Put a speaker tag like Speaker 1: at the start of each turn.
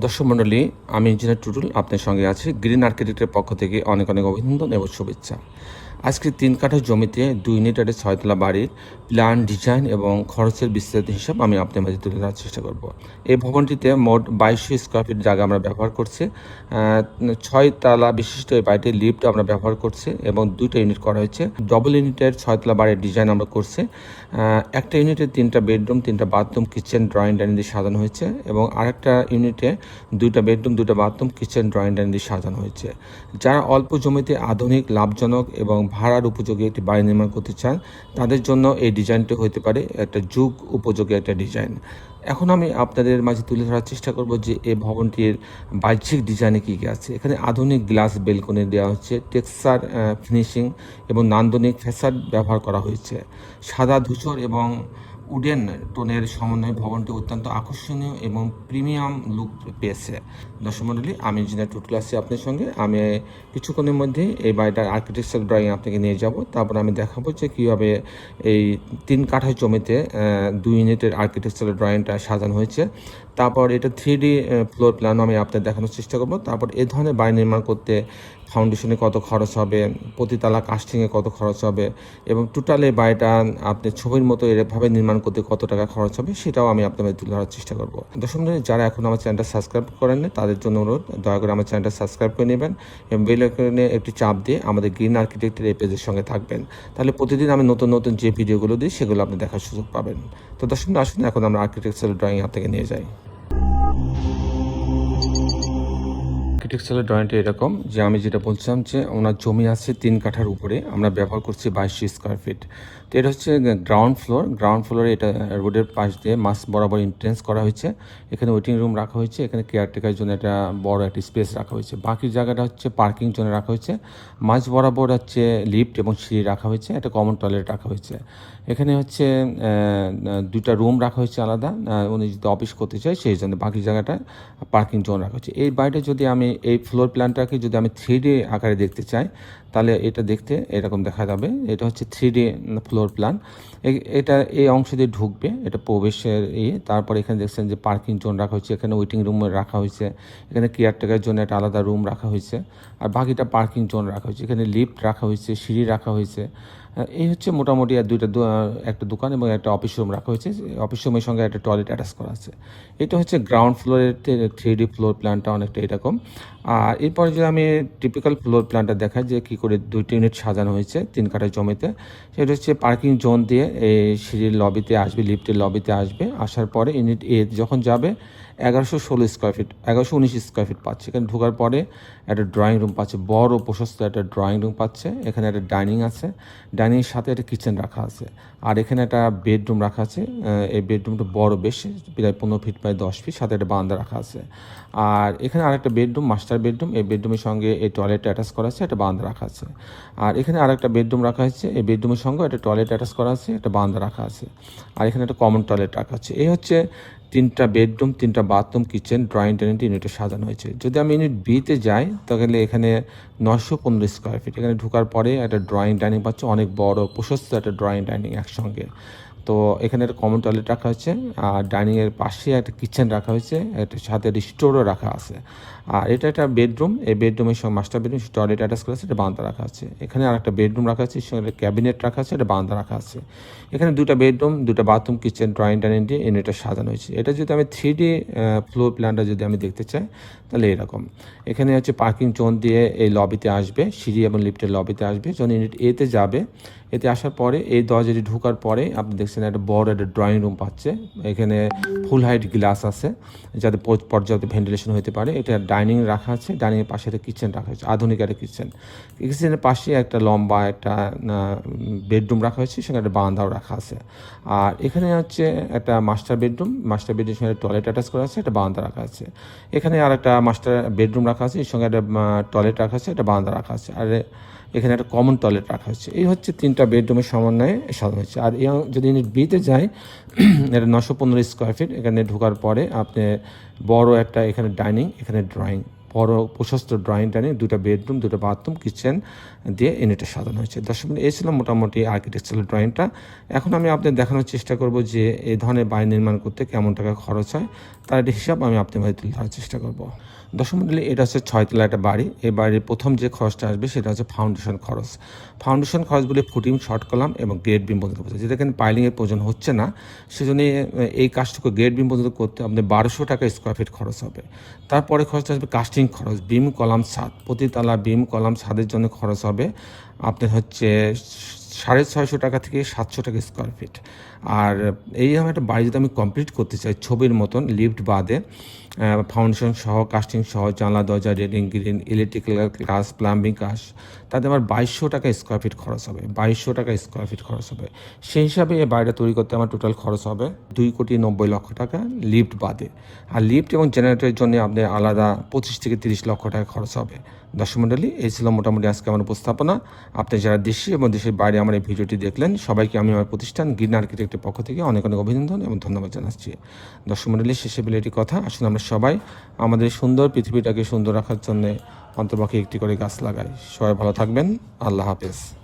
Speaker 1: দর্শক মণ্ডলী, আমি ইঞ্জিনিয়ার টুটুল আপনার সঙ্গে আছি। গ্রিন আর্কিটেক্টের পক্ষ থেকে অনেক অনেক অভিনন্দন এবং শুভেচ্ছা। আজকে ৩ কাঠা জমিতে ২ ইউনিটের ৬ তলা বাড়ির প্ল্যান, ডিজাইন এবং খরচের বিস্তারিত হিসাব আমি আপনার মাঝে তুলে ধরার চেষ্টা করব। এই ভবনটিতে মোট ২২০০ স্কোয়ার ফিট জায়গা আমরা ব্যবহার করছি। ৬ তলা বিশিষ্ট এই বাড়িতে লিফট আমরা ব্যবহার করছি এবং ২টা ইউনিট করা হয়েছে। ডবল ইউনিটের ৬ তলা বাড়ির ডিজাইন আমরা করছি। একটা ইউনিটে ৩টা বেডরুম, 3টা বাথরুম, কিচেন, ড্রয়িং ডাইনিং দিয়ে সাজানো হয়েছে এবং আরেকটা ইউনিটে 2টা বেডরুম, 2টা বাথরুম, কিচেন, ড্রয়িং ডাইনিং দিয়ে সাজানো হয়েছে। যারা অল্প জমিতে আধুনিক, লাভজনক এবং ভাড়ার উপযোগী একটি বাড়ি নির্মাণ করতে চান, তাদের জন্য এই ডিজাইনটি হতে পারে একটা যুগ উপযোগী একটা ডিজাইন। এখন আমি আপনাদের মাঝে তুলে ধরার চেষ্টা করব যে এই ভবনটির বাহ্যিক ডিজাইনে কী কী আছে। এখানে আধুনিক গ্লাস বেলকনি দেওয়া হচ্ছে, টেক্সচার ফিনিশিং এবং নান্দনিক ফ্যাসাড ব্যবহার করা হয়েছে। সাদা, ধূসর এবং উডেন টোনের সমন্বয়ে ভবনটি অত্যন্ত আকর্ষণীয় এবং প্রিমিয়াম লুক পেয়েছে। দর্শক মণ্ডলী, আমি ইঞ্জিনিয়ার টুটুল আছি আপনার সঙ্গে। আমি কিছুক্ষণের মধ্যেই এই বাড়িটার আর্কিটেকচার ড্রয়িং আপনাকে নিয়ে যাব। তারপর আমি দেখাবো যে কীভাবে এই ৩ কাঠা জমিতে ২ ইউনিটের আর্কিটেকচারাল ড্রয়িংটা সাজানো হয়েছে। তারপর এটা 3D ফ্লোর প্ল্যানও আমি আপনাদের দেখানোর চেষ্টা করব। তারপর এ ধরনের বাড়ি নির্মাণ করতে ফাউন্ডেশনে কত খরচ হবে, প্রতিতলা কাস্টিংয়ে কত খরচ হবে এবং টোটাল এই বাড়িটা আপনি ছবির মতো এভাবে নির্মাণ করতে কত টাকা খরচ হবে, সেটাও আমি আপনাদের তুলে ধরার চেষ্টা করব। দর্শক মণ্ডলী, যারা এখন আমার চ্যানেলটা সাবস্ক্রাইব করেননি তাদের জন্য অনুরোধ, দয়া করে আমার চ্যানেলটা সাবস্ক্রাইব করে নেবেন এবং বেল আইকনে একটি চাপ দিয়ে আমাদের গ্রিন আর্কিটেক্টের এই পেজের সঙ্গে থাকবেন। তাহলে প্রতিদিন আমি নতুন নতুন যে ভিডিওগুলো দিই সেগুলো আপনি দেখার সুযোগ পাবেন। তো দর্শক, আসুন এখন আমরা আর্কিটেকচারাল ড্রয়িং আপনাকে নিয়ে যাই। আর্কিটেকচারাল ড্রয়িংটা এরকম যে আমি যেটা বলছিলাম যে ওনার জমি আছে ৩ কাঠার উপরে, আমরা ব্যবহার করছি ২২০০ স্কোয়ার ফিট। তো এটা হচ্ছে গ্রাউন্ড ফ্লোরে এটা রোডের পাশ দিয়ে মাঝ বরাবর এন্ট্রেন্স করা হয়েছে। এখানে ওয়েটিং রুম রাখা হয়েছে, এখানে কেয়ারটেকারের জন্য একটা বড় একটা স্পেস রাখা হয়েছে। বাকি জায়গাটা হচ্ছে পার্কিং জন্য রাখা হয়েছে। মাঝ বরাবর হচ্ছে লিফট এবং সিঁড়ি রাখা হয়েছে, একটা কমন টয়লেট রাখা হয়েছে। এখানে হচ্ছে 2টা রুম রাখা হয়েছে আলাদা, উনি যদি অফিস করতে চায় সেই জন্য। বাকি জায়গাটা পার্কিং জোন রাখা হয়েছে। এই বাড়িটা যদি আমি এই ফ্লোর প্ল্যানটাকে যদি আমি 3D আকারে দেখতে চাই, তাহলে এটা দেখতে এরকম দেখা যাবে। এটা হচ্ছে 3D ফ্লোর প্ল্যান। এটা এই অংশ দিয়ে ঢুকবে, এটা প্রবেশের তারপর এখানে দেখছেন যে পার্কিং জোন রাখা হয়েছে, এখানে ওয়েটিং রুম রাখা হয়েছে, এখানে কেয়ারটেকারের জন্য একটা আলাদা রুম রাখা হয়েছে, আর বাকিটা পার্কিং জোন রাখা হয়েছে। এখানে লিফট রাখা হয়েছে, সিঁড়ি রাখা হয়েছে। এই হচ্ছে মোটামুটি একটা দোকান এবং একটা অফিস রুম রাখা হয়েছে। অফিস রুমের সঙ্গে একটা টয়লেট অ্যাটাচ করা আছে। এটা হচ্ছে গ্রাউন্ড ফ্লোরের 3D ফ্লোর প্ল্যানটা অনেকটা এরকম। আর এরপরে যদি আমি টিপিক্যাল ফ্লোর প্ল্যানটা দেখাই যে কী করে 2টি ইউনিট সাজানো হয়েছে 3 কাঠা জমিতে, সেটা হচ্ছে পার্কিং জোন দিয়ে এই সিঁড়ির লবিতে আসবে, লিফটের লবিতে আসবে। আসার পরে ইউনিট এ যখন যাবে 1116 স্কোয়ার ফিট, 1119 স্কোয়ার ফিট পাচ্ছে। এখানে ঢোকার পরে একটা ড্রয়িং রুম পাচ্ছে, বড় প্রশস্ত একটা ড্রয়িং রুম পাচ্ছে। এখানে একটা ডাইনিং আছে, ডাইনিংয়ের সাথে একটা কিচেন রাখা আছে, আর এখানে একটা বেডরুম রাখা আছে। এই বেডরুমটা বড় বেশ, প্রায় 15 ফিট বাই 10 ফিট, সাথে একটা বারান্দা রাখা আছে। আর এখানে আরেকটা বেডরুম, মাস্টার বেডরুম। এই বেডরুমের সঙ্গে এই টয়লেট অ্যাটাচ করা আছে, একটা বারান্দা রাখা আছে। আর এখানে আরেকটা বেডরুম রাখা হয়েছে, এই বেডরুমের সঙ্গে একটা টয়লেট অ্যাটাচ করা আছে, একটা বারান্দা রাখা আছে। আর এখানে একটা কমন টয়লেট রাখা আছে। এই হচ্ছে 3টা বেডরুম, 3টা বাথরুম, কিচেন, ড্রয়িং ডাইনিং ইউনিটে সাজানো হয়েছে। যদি আমি ইউনিট বিতে যাই তাহলে এখানে 915 স্কোয়ার ফিট। এখানে ঢোকার পরে একটা ড্রয়িং ডাইনিং পাচ্ছে, অনেক বড় প্রশস্ত একটা ড্রয়িং ডাইনিং একসঙ্গে। তো এখানে একটা কমন টয়লেট রাখা হয়েছে, আর ডাইনিংয়ের পাশে একটা কিচেন রাখা হয়েছে, একটা সাথে একটা স্টোরও রাখা আছে। আর এটা একটা বেডরুম, এই বেডরুমের সঙ্গে মাস্টার বেডরুম, টয়লেট অ্যাটাচ করা আছে, একটা বারান্দা রাখা আছে। এখানে আর একটা বেডরুম রাখা আছে, সঙ্গে ক্যাবিনেট রাখা আছে, একটা বারান্দা রাখা আছে। এখানে 2টা বেডরুম, 2টা বাথরুম, কিচেন, ড্রয়িং ডাইনিং দিয়ে ইউনিটটা সাজানো হয়েছে। এটা যদি আমি 3D ফ্লোর প্ল্যানটা যদি আমি দেখতে চাই তাহলে এরকম। এখানে হচ্ছে পার্কিং জোন দিয়ে এই লবিতে আসবে, সিঁড়ি এবং লিফটের লবিতে আসবে। যখন ইউনিট এতে যাবে, এতে আসার পরে এই দরজাটি ঢোকার পরে আপনি দেখছেন একটা বড় একটা ড্রয়িং রুম পাচ্ছে। এখানে ফুল হাইট গ্লাস আছে যাতে পর্যাপ্ত ভেন্টিলেশন হতে পারে। এটা ডাইনিং রাখা আছে, ডাইনিংয়ের পাশে একটা কিচেন রাখা হয়েছে, আধুনিক একটা কিচেন। কিচেনের পাশে একটা লম্বা একটা বেডরুম রাখা হয়েছে, সেখানে একটা বারান্দাও রাখা আছে। আর এখানে হচ্ছে একটা মাস্টার বেডরুম সঙ্গে টয়লেট অ্যাটাচ করা আছে, একটা বারান্দা রাখা আছে। এখানে আর একটা মাস্টার বেডরুম রাখা আছে, এর সঙ্গে একটা টয়লেট রাখা আছে, একটা বারান্দা রাখা আছে। আর এখানে একটা কমন টয়লেট রাখা হচ্ছে। এই হচ্ছে 3টা বেডরুমের সমন্বয়ে সাজানো হয়েছে। আর যদি ইউনিট বিতে যায়, এটা 915 স্কোয়ার ফিট। এখানে ঢোকার পরে আপনি বড় একটা এখানে ডাইনিং, এখানে ড্রয়িং, বড় প্রশস্ত ড্রয়িংটা নিয়ে 2টা বেডরুম, 2টা বাথরুম, কিচেন দিয়ে ইউনিটটা সাজানো হয়েছে। দর্শক এই ছিল মোটামুটি আর্কিটেকচারাল ড্রয়িংটা। এখন আমি আপনাদের দেখানোর চেষ্টা করব যে এই ধরনের বাড়ি নির্মাণ করতে কেমন টাকা খরচ হয়, তার একটা হিসাব আমি আপনাদের মধ্যে তুলে ধরার চেষ্টা করব। দর্শক মণ্ডলী, এটা হচ্ছে 6 তলা একটা বাড়ি। এই বাড়ির প্রথম যে খরচটা আসবে সেটা হচ্ছে ফাউন্ডেশন খরচ। ফাউন্ডেশন খরচ বলে ফুটিং, শর্ট কলাম এবং গ্রেড বিম পর্যন্ত করতে, যেটা এখানে পাইলিংয়ের প্রয়োজন হচ্ছে না, সেজন্য এই কাজটুকু গ্রেড বিম পর্যন্ত করতে আপনাদের 1200 টাকা স্কোয়ার ফিট খরচ হবে। তারপরে খরচ আসবে কাস্টিং খরচ, বিম কলাম ছাদ, প্রতি তলা বিম কলাম ছাদের জন্য খরচ হবে আপনার হচ্ছে 650 টাকা থেকে 700 টাকা স্কোয়ার ফিট। আর এই আমার একটা বাড়ি যদি আমি কমপ্লিট করতে চাই ছবির মতন লিফট বাদে, ফাউন্ডেশন সহ, কাস্টিং সহ, জানলা দরজা, রেলিং, গ্রিন, ইলেকট্রিক্যাল কাজ, প্লাম্বিং কাজ, তাতে আমার 2200 টাকা স্কোয়ার ফিট খরচ হবে। 2200 টাকা স্কোয়ার ফিট খরচ হবে। সেই হিসাবে এই বাড়িটা তৈরি করতে আমার টোটাল খরচ হবে 2,90,00,000 টাকা লিফট বাদে। আর লিফট এবং জেনারেটরের জন্য আপনার আলাদা 25 থেকে 30 লক্ষ টাকা খরচ হবে। দর্শক মণ্ডলী, এই ছিল মোটামুটি আজকে আমার উপস্থাপনা। আপনি যারা দেশে এবং দেশের বাইরে আমার এই ভিডিওটি দেখলেন, সবাইকে আমি আমার প্রতিষ্ঠান গ্রিন আর্কিটেক্টের পক্ষ থেকে অনেক অনেক অভিনন্দন এবং ধন্যবাদ জানাচ্ছি। দর্শক মণ্ডলী, শেষে বলে এটি কথা, আসলে আমরা সবাই আমাদের সুন্দর পৃথিবীটাকে সুন্দর রাখার জন্য অন্তপক্ষে একটি করে গাছ লাগাই। সবাই ভালো থাকবেন। আল্লাহ হাফেজ।